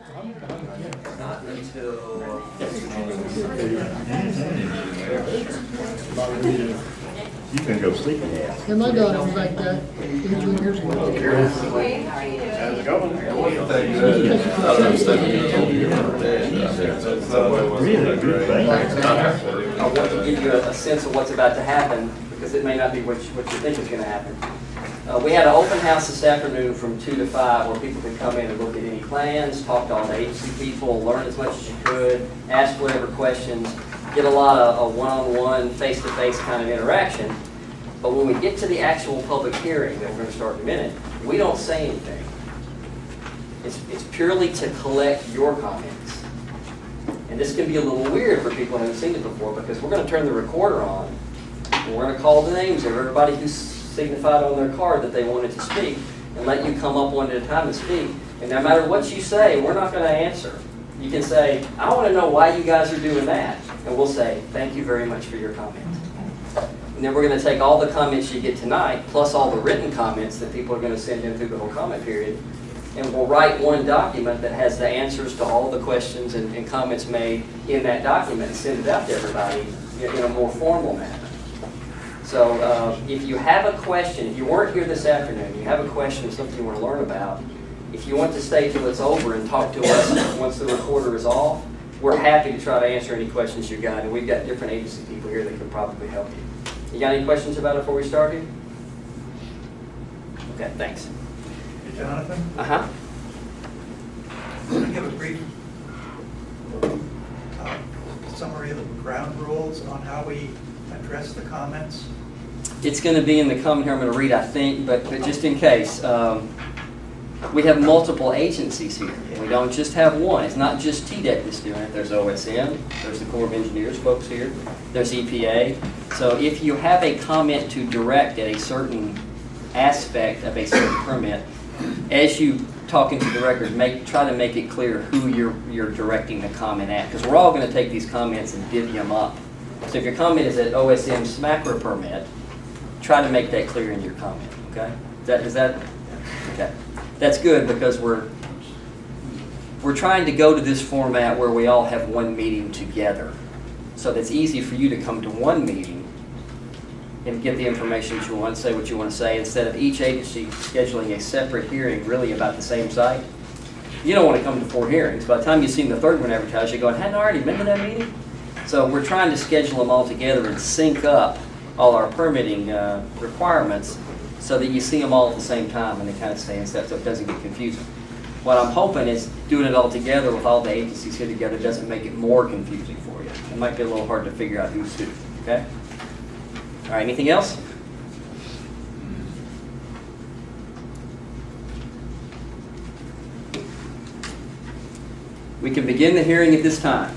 Not until... You can go sleep in there. And my daughter was like that 18 years ago. How's it going? Really good thing. I want to give you a sense of what's about to happen, because it may not be what you think is going to happen. We had an open house this afternoon from 2 to 5 where people could come in and look at any plans, talk to all the agency people, learn as much as you could, ask whatever questions, get a lot of one-on-one, face-to-face kind of interaction. But when we get to the actual public hearing that we're going to start in a minute, we don't say anything. It's purely to collect your comments. And this can be a little weird for people who haven't seen it before, because we're going to turn the recorder on, and we're going to call the names of everybody who's signified on their card that they wanted to speak, and let you come up one at a time and speak. And no matter what you say, we're not going to answer. You can say, I want to know why you guys are doing that. And we'll say, thank you very much for your comment. And then we're going to take all the comments you get tonight, plus all the written comments that people are going to send in through the whole comment period, and we'll write one document that has the answers to all the questions and comments made in that document and send it out to everybody in a more formal manner. So if you have a question, if you weren't here this afternoon, you have a question or something you want to learn about, if you want to stay till it's over and talk to us once the recorder is off, we're happy to try to answer any questions you got, and we've got different agency people here that can probably help you. You got any questions about it before we start here? Okay, thanks. Hey, Jonathan? Uh-huh. Can you give a brief summary of the ground rules on how we address the comments? It's going to be in the comment here I'm going to read, I think, but just in case. We have multiple agencies here. We don't just have one. It's not just TDEC that's doing it. There's OSM, there's the Corps of Engineers folks here, there's EPA. So if you have a comment to direct at a certain aspect of a certain permit, as you talk into the record, try to make it clear who you're directing the comment at, because we're all going to take these comments and divvy them up. So if your comment is at OSM SMACRA permit, try to make that clear in your comment, okay? Is that okay? That's good, because we're trying to go to this format where we all have one meeting together. So that's easy for you to come to one meeting and get the information that you want, say what you want to say, instead of each agency scheduling a separate hearing really about the same site. You don't want to come to 4 hearings. By the time you've seen the third one advertised, you're going, hadn't I already been to that meeting? So we're trying to schedule them all together and sync up all our permitting requirements so that you see them all at the same time and they kind of stay in step so it doesn't get confusing. What I'm hoping is doing it all together with all the agencies here together doesn't make it more confusing for you. It might be a little hard to figure out who's who, okay? All right, anything else? We can begin the hearing at this time.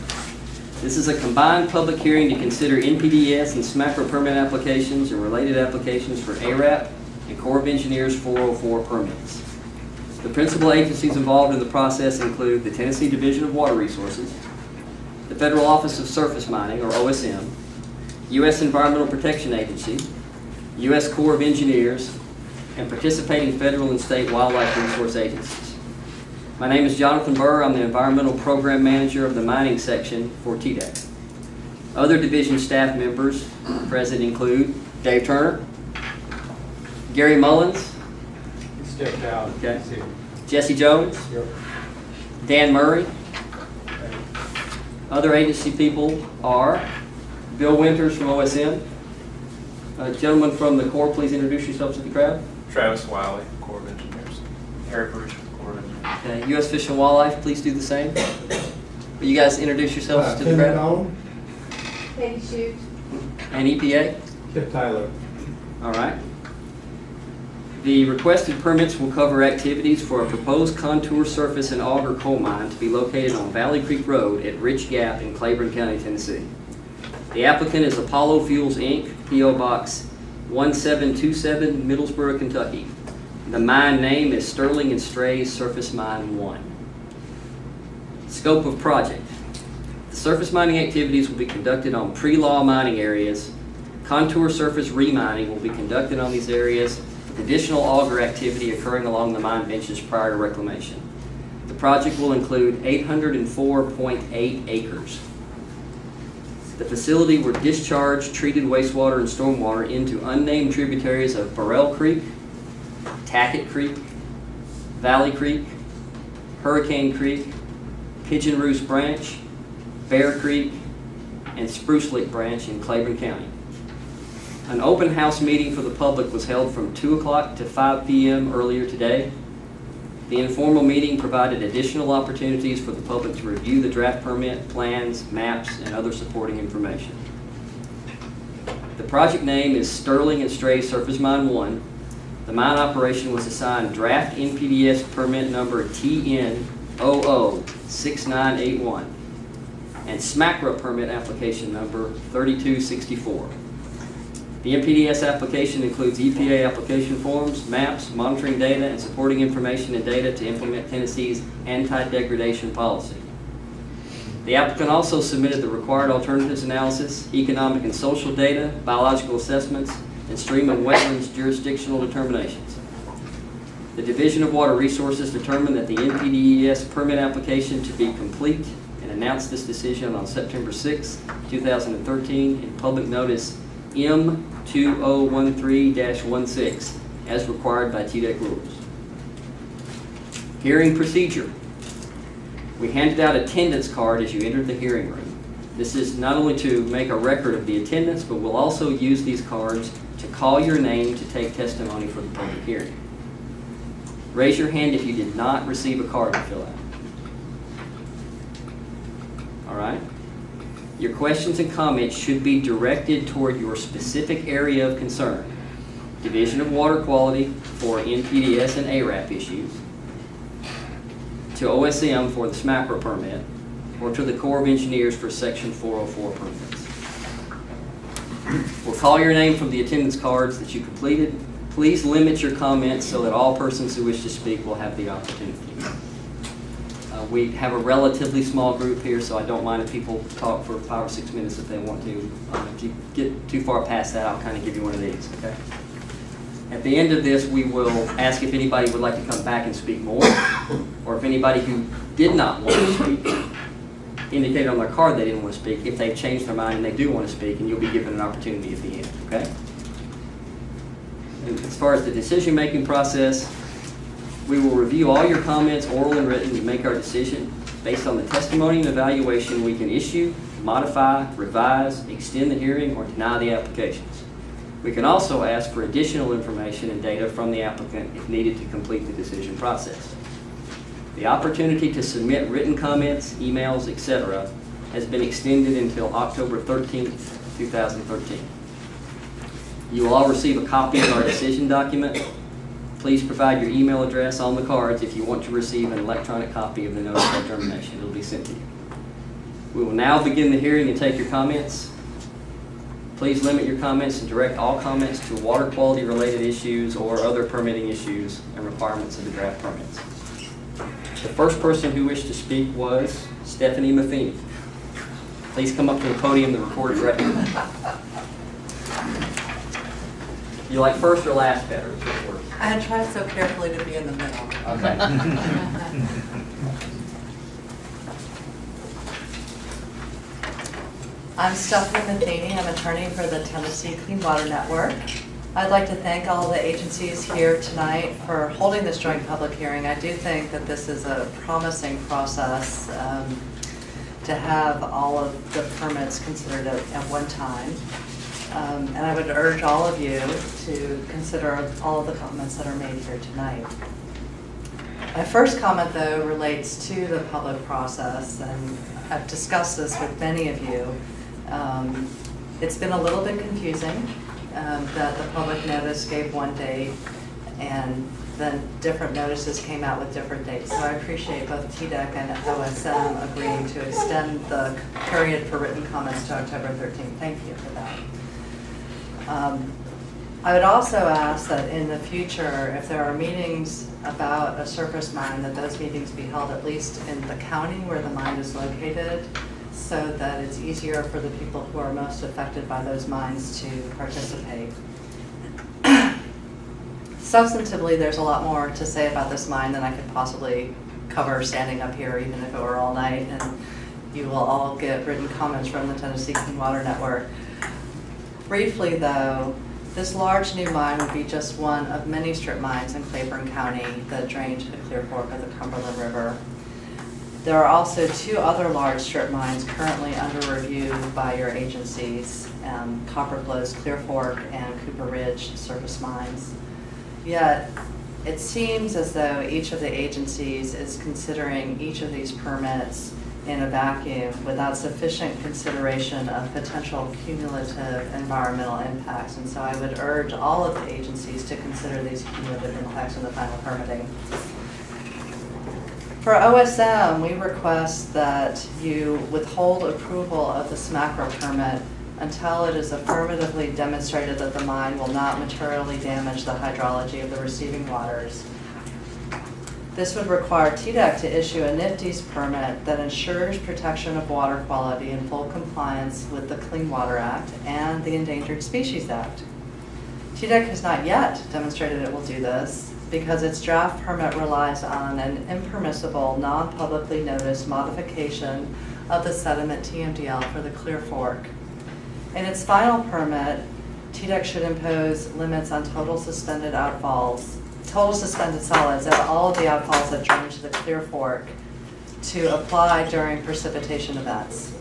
This is a combined public hearing to consider NPDES and SMACRA permit applications and related applications for ARAP and Corps of Engineers 404 permits. The principal agencies involved in the process include the Tennessee Division of Water Resources, the Federal Office of Surface Mining, or OSM, U.S. Environmental Protection Agency, U.S. Corps of Engineers, and participating federal and state wildlife resource agencies. My name is Jonathan Burr. I'm the Environmental Program Manager of the Mining Section for TDEC. Other division staff members present include Dave Turner, Gary Mullins, He stepped out. Okay. He's here. Jesse Jones, Yep. Dan Murray. Other agency people are Bill Winters from OSM. A gentleman from the Corps, please introduce yourselves to the crowd. Travis Wiley, Corps of Engineers. Eric Rich, Corps of Engineers. Okay. U.S. Fish and Wildlife, please do the same. Will you guys introduce yourselves to the crowd? Katie Shoot. And EPA? Kip Tyler. All right. The requested permits will cover activities for a proposed contour surface and auger coal mine to be located on Valley Creek Road at Rich Gap in Claiborne County, Tennessee. The applicant is Apollo Fuels, Inc., P.O. Box 1727, Middlesboro, Kentucky. The mine name is Sterling and Strays Surface Mine 1. Scope of project. The surface mining activities will be conducted on pre-law mining areas. Contour surface remining will be conducted on these areas, with additional auger activity occurring along the mine benches prior to reclamation. The project will include 804.8 acres. The facility will discharge treated wastewater and stormwater into unnamed tributaries of Burrell Creek, Tackett Creek, Valley Creek, Hurricane Creek, Pigeon Roost Branch, Bear Creek, and Spruce Lick Branch in Claiborne County. An open house meeting for the public was held from 2 o'clock to 5 p.m. earlier today. The informal meeting provided additional opportunities for the public to review the draft permit, plans, maps, and other supporting information. The project name is Sterling and Stray Surface Mine 1. The mine operation was assigned draft NPDES permit number TN006981 and SMACRA permit application number 3264. The NPDES application includes EPA application forms, maps, monitoring data, and supporting information and data to implement Tennessee's anti-degradation policy. The applicant also submitted the required alternatives analysis, economic and social data, biological assessments, and stream and wetlands jurisdictional determinations. The Division of Water Resources determined that the NPDES permit application to be complete and announced this decision on September 6, 2013 in public notice M2013-16 as required by TDEC rules. Hearing procedure. We handed out attendance card as you entered the hearing room. This is not only to make a record of the attendance, but we'll also use these cards to call your name to take testimony for the public hearing. Raise your hand if you did not receive a card to fill out. All right? Your questions and comments should be directed toward your specific area of concern. Division of Water Quality for NPDES and ARAP issues, to OSM for the SMACRA permit, or to the Corps of Engineers for Section 404 permits. We'll call your name from the attendance cards that you completed. Please limit your comments so that all persons who wish to speak will have the opportunity. We have a relatively small group here, so I don't mind if people talk for 5 or 6 minutes if they want to. If you get too far past that, I'll kind of give you one of these, okay? At the end of this, we will ask if anybody would like to come back and speak more, or if anybody who did not want to speak indicated on their card they didn't want to speak, if they've changed their mind and they do want to speak, and you'll be given an opportunity at the end, okay? And as far as the decision-making process, we will review all your comments, oral and written, and make our decision. Based on the testimony and evaluation, we can issue, modify, revise, extend the hearing, or deny the applications. We can also ask for additional information and data from the applicant if needed to complete the decision process. The opportunity to submit written comments, emails, etc. has been extended until October 13th, 2013. You will all receive a copy of our decision document. Please provide your email address on the cards if you want to receive an electronic copy of the notice of termination. It will be sent to you. We will now begin the hearing and take your comments. Please limit your comments and direct all comments to water quality related issues or other permitting issues and requirements of the draft permits. The first person who wished to speak was Stephanie Matheny. Please come up to the podium to record your record. You like first or last better? I tried so carefully to be in the middle. Okay. I'm Stephanie Matheny. I'm attorney for the Tennessee Clean Water Network. I'd like to thank all the agencies here tonight for holding this joint public hearing. I do think that this is a promising process to have all of the permits considered at one time. And I would urge all of you to consider all of the comments that are made here tonight. My first comment, though, relates to the public process, and I've discussed this with many of you. It's been a little bit confusing that the public notice gave one date and then different notices came out with different dates. So I appreciate both TDEC and OSM agreeing to extend the period for written comments to October 13th. Thank you for that. I would also ask that in the future, if there are meetings about a surface mine, that those meetings be held at least in the county where the mine is located, so that it's easier for the people who are most affected by those mines to participate. Substantively, there's a lot more to say about this mine than I could possibly cover standing up here, even if it were all night, and you will all get written comments from the Tennessee Clean Water Network. Briefly though, this large new mine would be just one of many strip mines in Claiborne County that drain to the Clear Fork of the Cumberland River. There are also 2 other large strip mines currently under review by your agencies, Copper Flow's Clear Fork and Cooper Ridge surface mines. Yet, it seems as though each of the agencies is considering each of these permits in a vacuum without sufficient consideration of potential cumulative environmental impacts. And so I would urge all of the agencies to consider these cumulative impacts in the final permitting. For OSM, we request that you withhold approval of the SMACRA permit until it is affirmatively demonstrated that the mine will not materially damage the hydrology of the receiving waters. This would require TDEC to issue a NIFTY's permit that ensures protection of water quality in full compliance with the Clean Water Act and the Endangered Species Act. TDEC has not yet demonstrated it will do this because its draft permit relies on an impermissible, non-publicly noticed modification of the sediment TMDL for the Clear Fork. In its final permit, TDEC should impose limits on total suspended solids at all of the outfalls that drain to the Clear Fork to apply during precipitation events.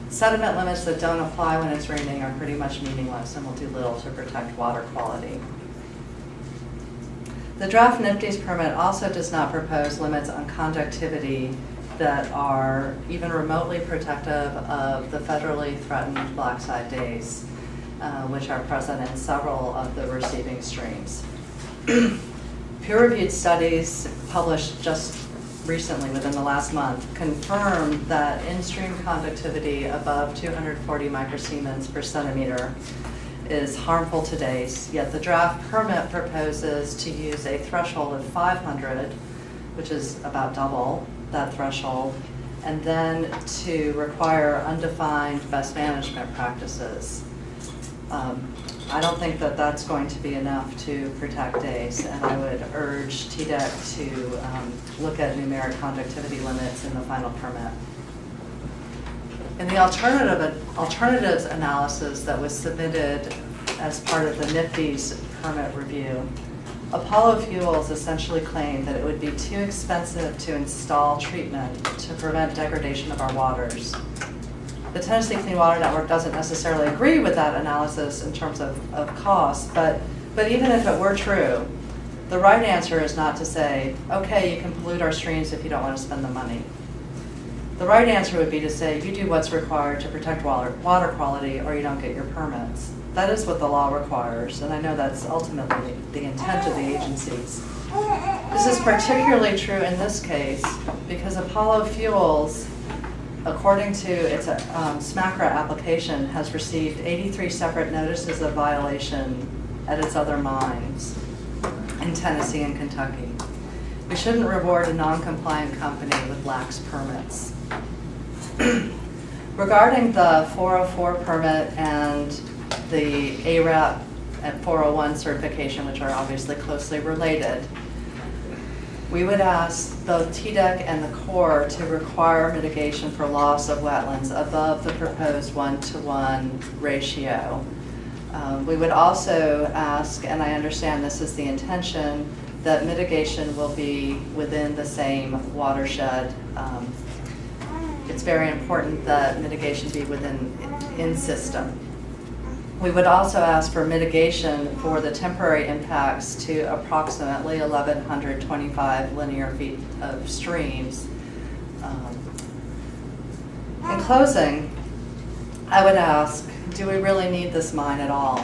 Sediment limits that don't apply when it's raining are pretty much meaningless and will do little to protect water quality. The draft NIFTY's permit also does not propose limits on conductivity that are even remotely protective of the federally threatened blackside days, which are present in several of the receiving streams. Peer-reviewed studies published just recently, within the last month, confirmed that in-stream conductivity above 240 microsiemens per centimeter is harmful to days, yet the draft permit proposes to use a threshold of 500, which is about double that threshold, and then to require undefined best management practices. I don't think that that's going to be enough to protect days, and I would urge TDEC to look at numeric conductivity limits in the final permit. In the alternatives analysis that was submitted as part of the NIFTY's permit review, Apollo Fuels essentially claimed that it would be too expensive to install treatment to prevent degradation of our waters. The Tennessee Clean Water Network doesn't necessarily agree with that analysis in terms of cost, but even if it were true, the right answer is not to say, okay, you can pollute our streams if you don't want to spend the money. The right answer would be to say, you do what's required to protect water quality or you don't get your permits. That is what the law requires, and I know that's ultimately the intent of the agencies. This is particularly true in this case because Apollo Fuels, according to its SMACRA application, has received 83 separate notices of violation at its other mines in Tennessee and Kentucky. We shouldn't reward a non-compliant company with lax permits. Regarding the 404 permit and the ARAP and 401 certification, which are obviously closely related, we would ask both TDEC and the Corps to require mitigation for loss of wetlands above the proposed 1-to-1 ratio. We would also ask, and I understand this is the intention, that mitigation will be within the same watershed. It's very important that mitigation be within in-system. We would also ask for mitigation for the temporary impacts to approximately 1,125 linear feet of streams. In closing, I would ask, do we really need this mine at all?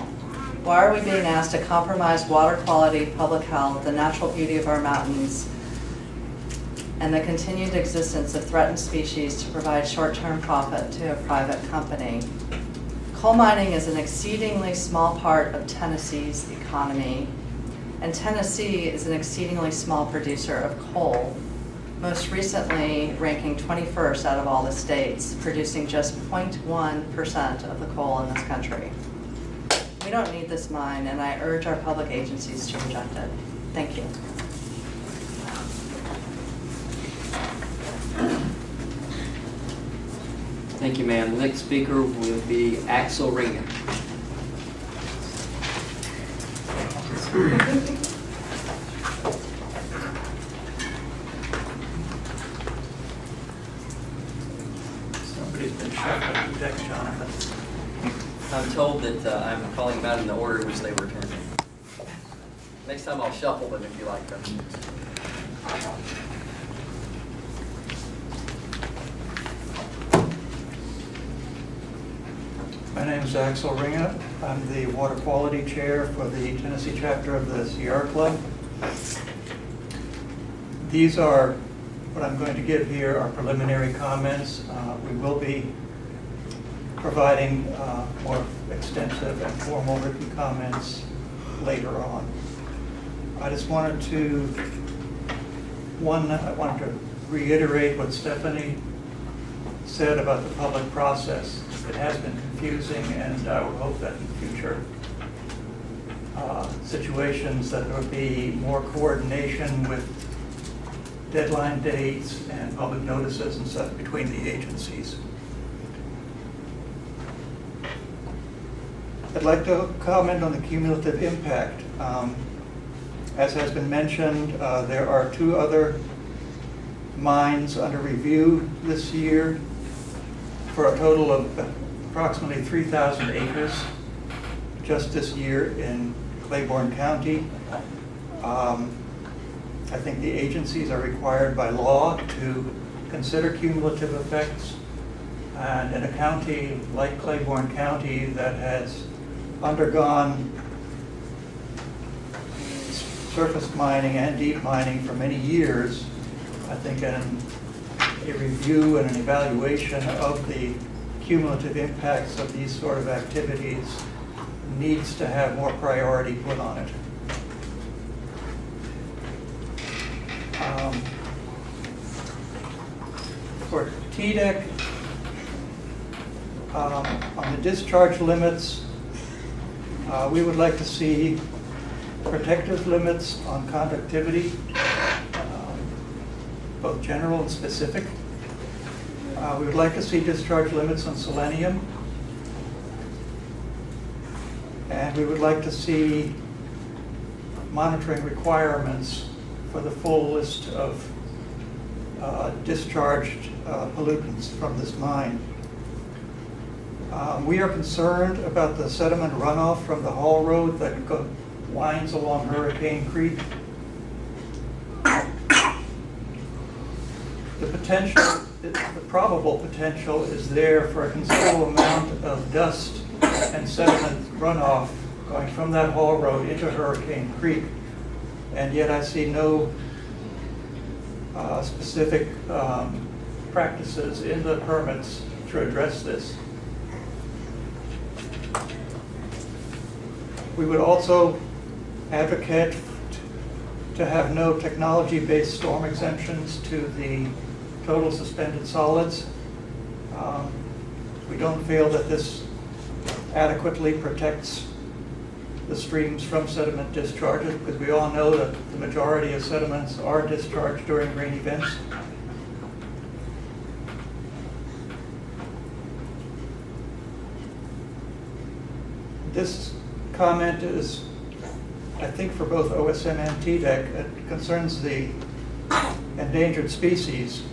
Why are we being asked to compromise water quality, public health, the natural beauty of our mountains, and the continued existence of threatened species to provide short-term profit to a private company? Coal mining is an exceedingly small part of Tennessee's economy, and Tennessee is an exceedingly small producer of coal, most recently ranking 21st out of all the states, producing just 0.1% of the coal in this country. We don't need this mine, and I urge our public agencies to reject it. Thank you. Thank you, ma'am. The next speaker will be Axel Ringen. Somebody's been shuffling the deck, Jonathan. I'm told that I'm calling them out in the order in which they were turned. Next time I'll shuffle them if you like them. My name is Axel Ringa. I'm the Water Quality Chair for the Tennessee chapter of the Sierra Club. These are, what I'm going to give here are preliminary comments. We will be providing more extensive and formal written comments later on. I just wanted to, I wanted to reiterate what Stephanie said about the public process. It has been confusing, and I would hope that in future situations that there would be more coordination with deadline dates and public notices and such between the agencies. I'd like to comment on the cumulative impact. As has been mentioned, there are 2 other mines under review this year for a total of approximately 3,000 acres just this year in Claiborne County. I think the agencies are required by law to consider cumulative effects. And in a county like Claiborne County that has undergone surface mining and deep mining for many years, I think a review and an evaluation of the cumulative impacts of these sort of activities needs to have more priority put on it. For TDEC, on the discharge limits, we would like to see protective limits on conductivity, both general and specific. We would like to see discharge limits on selenium. And we would like to see monitoring requirements for the full list of discharged pollutants from this mine. We are concerned about the sediment runoff from the haul road that winds along Hurricane Creek. The probable potential is there for a considerable amount of dust and sediment runoff going from that haul road into Hurricane Creek. And yet I see no specific practices in the permits to address this. We would also advocate to have no technology-based storm exemptions to the total suspended solids. We don't feel that this adequately protects the streams from sediment discharges, because we all know that the majority of sediments are discharged during rain events. This comment is, I think, for both OSM and TDEC. It concerns the endangered species.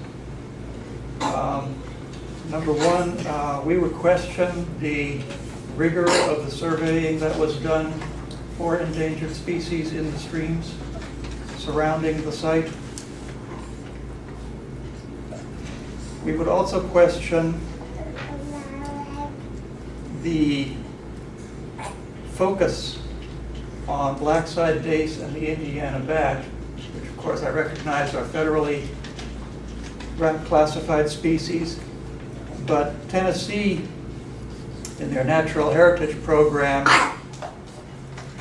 Number one, we would question the rigor of the surveying that was done for endangered species in the streams surrounding the site. We would also question the focus on black-side dace and the Indiana bat, which of course I recognize are federally classified species, but Tennessee, in their natural heritage program,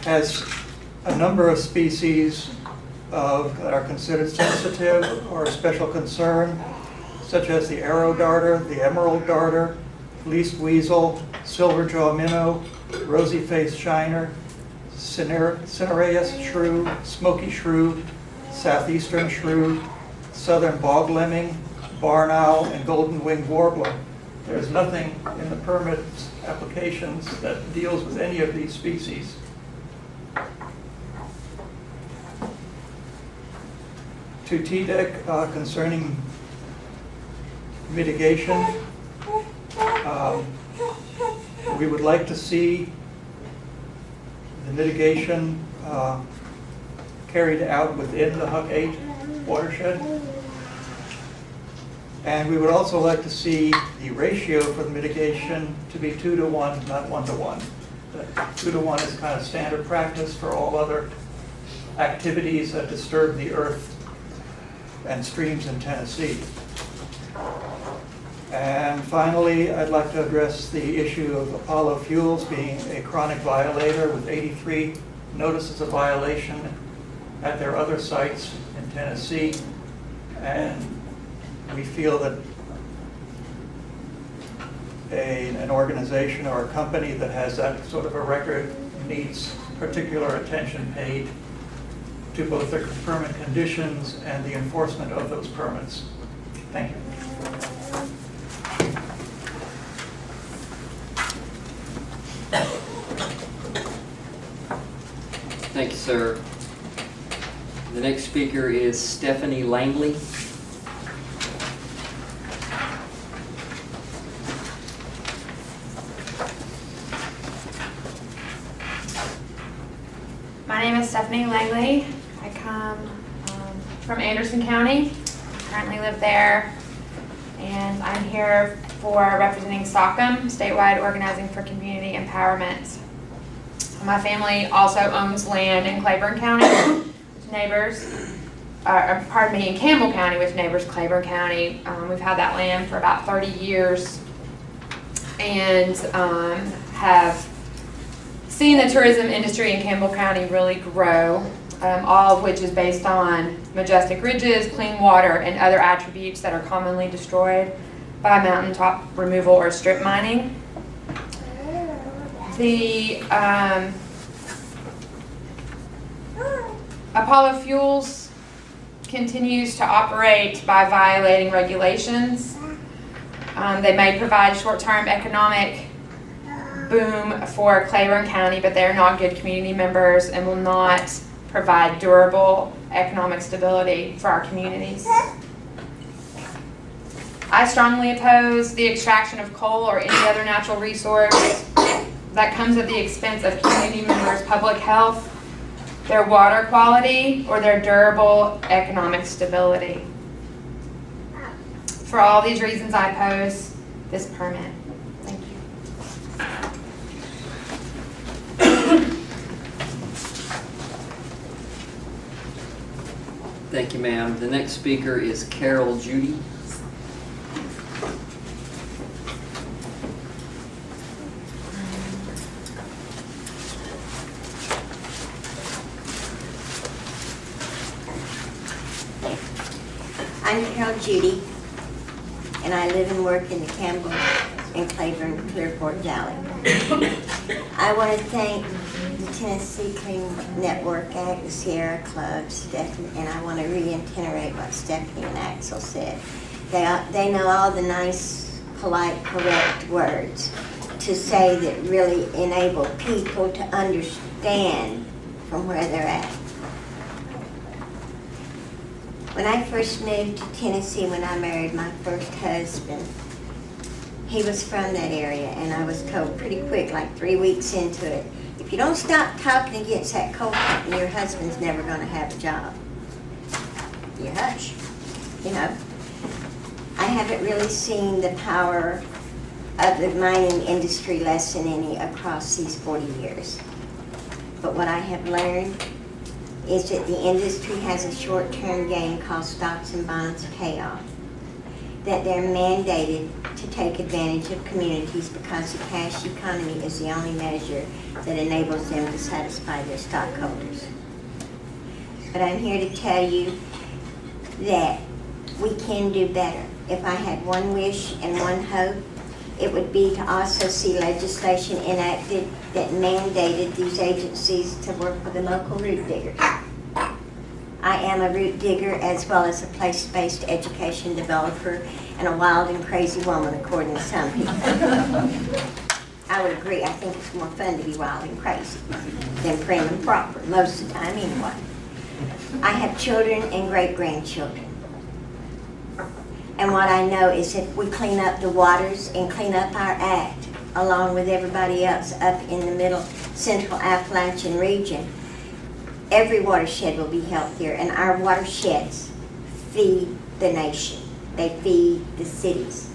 has a number of species that are considered sensitive or of special concern, such as the arrow darter, the emerald darter, least weasel, silver-jaw minnow, rosy-faced shiner, cinereous shrew, smoky shrew, southeastern shrew, southern bog lemming, barn owl, and golden-winged warbler. There's nothing in the permit applications that deals with any of these species. To TDEC concerning mitigation, we would like to see the mitigation carried out within the Huck 8 watershed. And we would also like to see the ratio for the mitigation to be 2 to 1, not 1 to 1. 2 to 1 is kind of standard practice for all other activities that disturb the earth and streams in Tennessee. And finally, I'd like to address the issue of Apollo Fuels being a chronic violator with 83 notices of violation at their other sites in Tennessee. And we feel that an organization or a company that has that sort of a record needs particular attention paid to both the permit conditions and the enforcement of those permits. Thank you. Thank you, sir. The next speaker is Stephanie Langley. My name is Stephanie Langley. I come from Anderson County. Currently live there, and I'm here for representing SOCM, Statewide Organizing for Community Empowerment. My family also owns land in Claiborne County, which neighbors, in Campbell County, which neighbors Claiborne County. We've had that land for about 30 years, and have seen the tourism industry in Campbell County really grow, all of which is based on majestic ridges, clean water, and other attributes that are commonly destroyed by mountaintop removal or strip mining. The Apollo Fuels continues to operate by violating regulations. They may provide short-term economic boom for Claiborne County, but they're not good community members and will not provide durable economic stability for our communities. I strongly oppose the extraction of coal or any other natural resource that comes at the expense of community members' public health, their water quality, or their durable economic stability. For all these reasons, I oppose this permit. Thank you. Thank you, ma'am. The next speaker is Carol Judy. I'm Carol Judy, and I live and work in the Campbell and Claiborne Clearport Valley. I want to thank the Tennessee Clean Network Act, the Sierra Club, Stephanie, and I want to reiterate what Stephanie and Axel said. They know all the nice, polite, correct words to say that really enable people to understand from where they're at. When I first moved to Tennessee, when I married my first husband, he was from that area, and I was told pretty quick, like 3 weeks into it, if you don't stop talking against that coal company, your husband's never going to have a job. You hush, you know. I haven't really seen the power of the mining industry lessen any across these 40 years. But what I have learned is that the industry has a short-term gain called stocks and bonds payoff, that they're mandated to take advantage of communities because the cash economy is the only measure that enables them to satisfy their stockholders. But I'm here to tell you that we can do better. If I had one wish and one hope, it would be to also see legislation enacted that mandated these agencies to work with the local root diggers. I am a root digger as well as a place-based education developer, and a wild and crazy woman, according to some people. I would agree. I think it's more fun to be wild and crazy than prim and proper, most of the time anyway. I have children and great-grandchildren. And what I know is if we clean up the waters and clean up our act, along with everybody else up in the middle central Appalachian region, every watershed will be healthier, and our watersheds feed the nation. They feed the cities.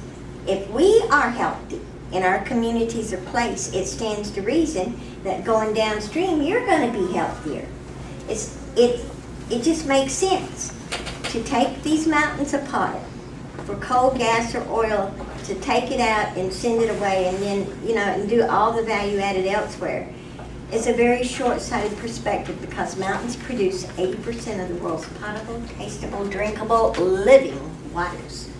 If we are healthy and our communities are placed, it stands to reason that going downstream, you're going to be healthier. It just makes sense to take these mountains apart for coal, gas, or oil, to take it out and send it away, and then, and do all the value added elsewhere. It's a very short-sighted perspective, because mountains produce 80% of the world's potable, tasteable, drinkable, living waters.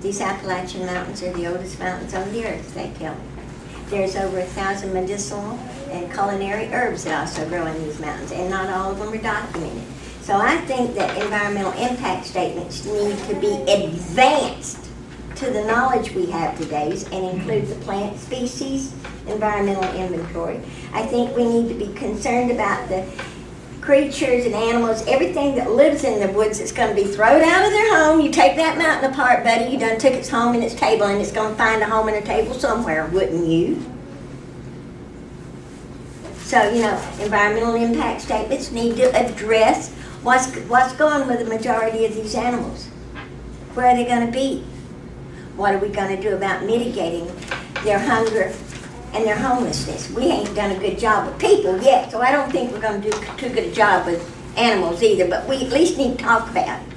These Appalachian Mountains are the oldest mountains on the earth, they tell me. There's over 1,000 medicinal and culinary herbs that also grow in these mountains, and not all of them are documented. So I think that environmental impact statements need to be advanced to the knowledge we have today and include the plant species environmental inventory. I think we need to be concerned about the creatures and animals, everything that lives in the woods that's going to be thrown out of their home. You take that mountain apart, buddy, you done took its home and its table, and it's going to find a home and a table somewhere, wouldn't you? So, environmental impact statements need to address what's going with the majority of these animals. Where are they going to be? What are we going to do about mitigating their hunger and their homelessness? We ain't done a good job with people yet, so I don't think we're going to do too good a job with animals either, but we at least need to talk about it.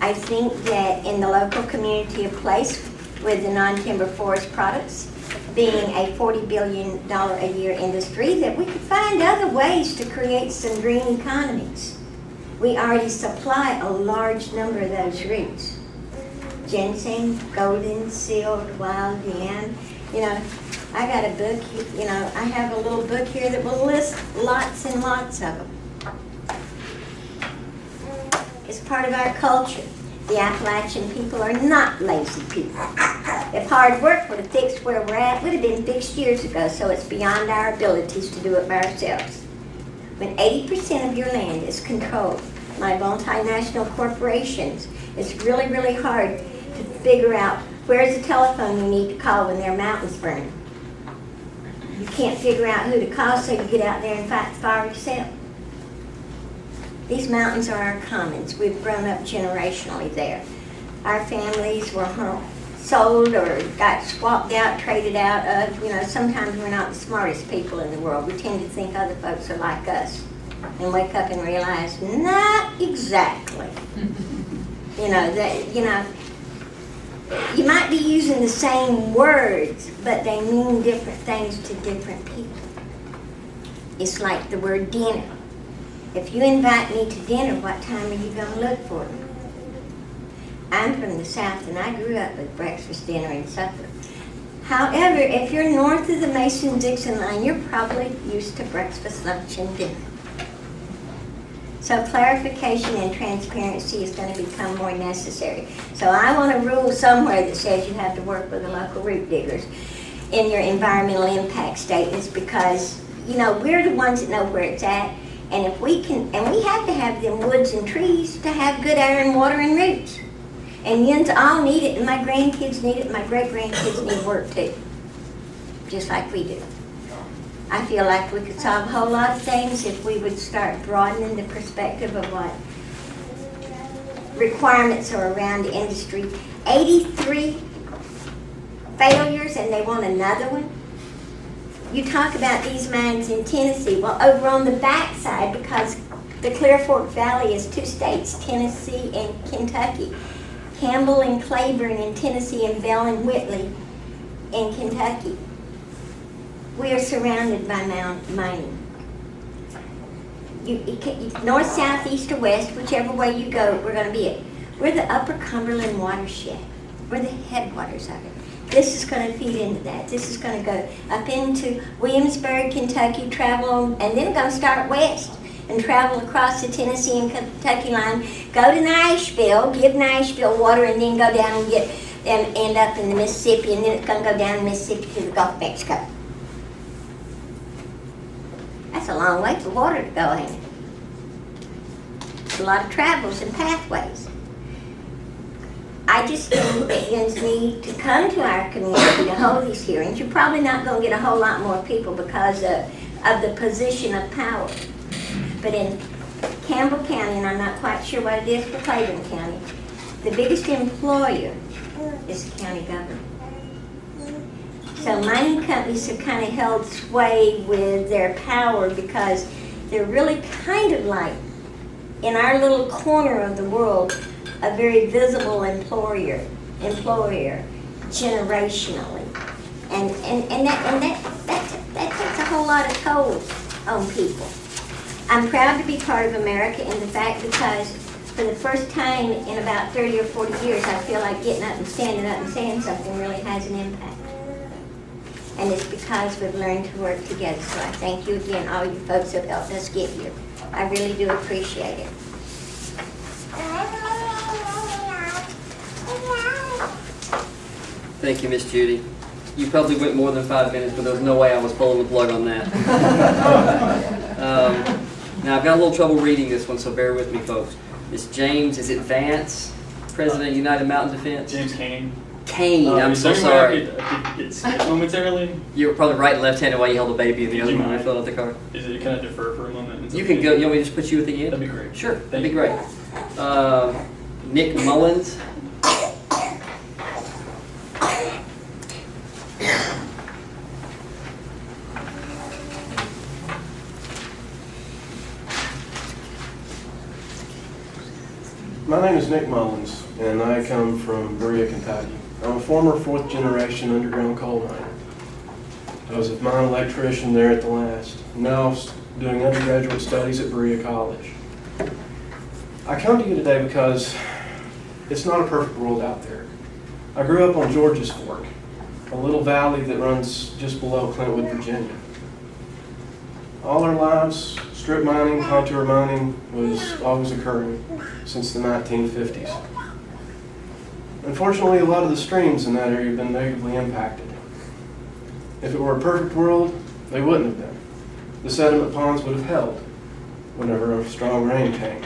I think that in the local community of place, with the non-timber forest products being a $40 billion a year industry, that we could find other ways to create some green economies. We already supply a large number of those roots. Ginseng, golden, sealed, wild yam. I got a book, I have a little book here that will list lots and lots of them. It's part of our culture. The Appalachian people are not lazy people. If hard work would have fixed where we're at, it would have been fixed years ago, so it's beyond our abilities to do it by ourselves. When 80% of your land is controlled by multinational corporations, it's really, really hard to figure out where's the telephone you need to call when their mountains burn. You can't figure out who to call, so you get out there and fight the fire yourself. These mountains are our commons. We've grown up generationally there. Our families were sold or got swapped out, traded out of. Sometimes we're not the smartest people in the world. We tend to think other folks are like us and wake up and realize, not exactly. You might be using the same words, but they mean different things to different people. It's like the word dinner. If you invite me to dinner, what time are you going to look for me? I'm from the South, and I grew up with breakfast, dinner, and supper. However, if you're north of the Mason-Dixon line, you're probably used to breakfast, lunch, and dinner. So clarification and transparency is going to become more necessary. So I want a rule somewhere that says you have to work with the local root diggers in your environmental impact statements, because, we're the ones that know where it's at. And if we can, and we have to have them woods and trees to have good air and water and roots. And yins all need it, and my grandkids need it, and my great-grandkids need work too. Just like we do. I feel like we could solve a whole lot of things if we would start broadening the perspective of what requirements are around the industry. 83 failures, and they want another one. You talk about these mines in Tennessee. Well, over on the backside, because the Clear Fork Valley is two states, Tennessee and Kentucky. Campbell and Claiborne in Tennessee, and Bell and Whitley in Kentucky. We are surrounded by mining. North, south, east, or west, whichever way you go, we're going to be it. We're the Upper Cumberland watershed. We're the headwaters of it. This is going to feed into that. This is going to go up into Williamsburg, Kentucky, travel, and then going to start west and travel across the Tennessee and Kentucky line, go to Nashville, give Nashville water, and then go down and end up in the Mississippi, and then it's going to go down the Mississippi to the Gulf of Mexico. That's a long way for water to go, ain't it? It's a lot of travels and pathways. I just think that you need to come to our community to hold these hearings. You're probably not going to get a whole lot more people because of the position of power. But in Campbell County, and I'm not quite sure what it is for Claiborne County, the biggest employer is the county government. So mining companies have kind of held sway with their power because they're really kind of like, in our little corner of the world, a very visible employer generationally. And that takes a whole lot of toll on people. I'm proud to be part of America in the fact because for the first time in about 30 or 40 years, I feel like getting up and standing up and saying something really has an impact. And it's because we've learned to work together. So I thank you again, all you folks who have helped us get here. I really do appreciate it. Thank you, Miss Judy. You probably went more than 5 minutes, but there was no way I was pulling the plug on that. Now, I've got a little trouble reading this one, so bear with me, folks. Miss James, is it Vance, President of United Mountain Defense? James Kane. Kane, I'm Is so there sorry. anywhere I could skip momentarily? You were probably right and left-handed while you held the baby in the Would other you one when I mind? filled out the card. Is it, can I defer for a moment? You can go, you want me to just put you at the end? That'd be great. Sure, that'd Thank be you. great. Nick Mullins. My name is Nick Mullins, and I come from Berea, Kentucky. I'm a former fourth-generation underground coal miner. I was a mine electrician there at the last, now doing undergraduate studies at Berea College. I come to you today because it's not a perfect world out there. I grew up on George's Fork, a little valley that runs just below Clintwood, Virginia. All our lives, strip mining, contour mining was always occurring since the 1950s. Unfortunately, a lot of the streams in that area have been negatively impacted. If it were a perfect world, they wouldn't have been. The sediment ponds would have held whenever a strong rain came.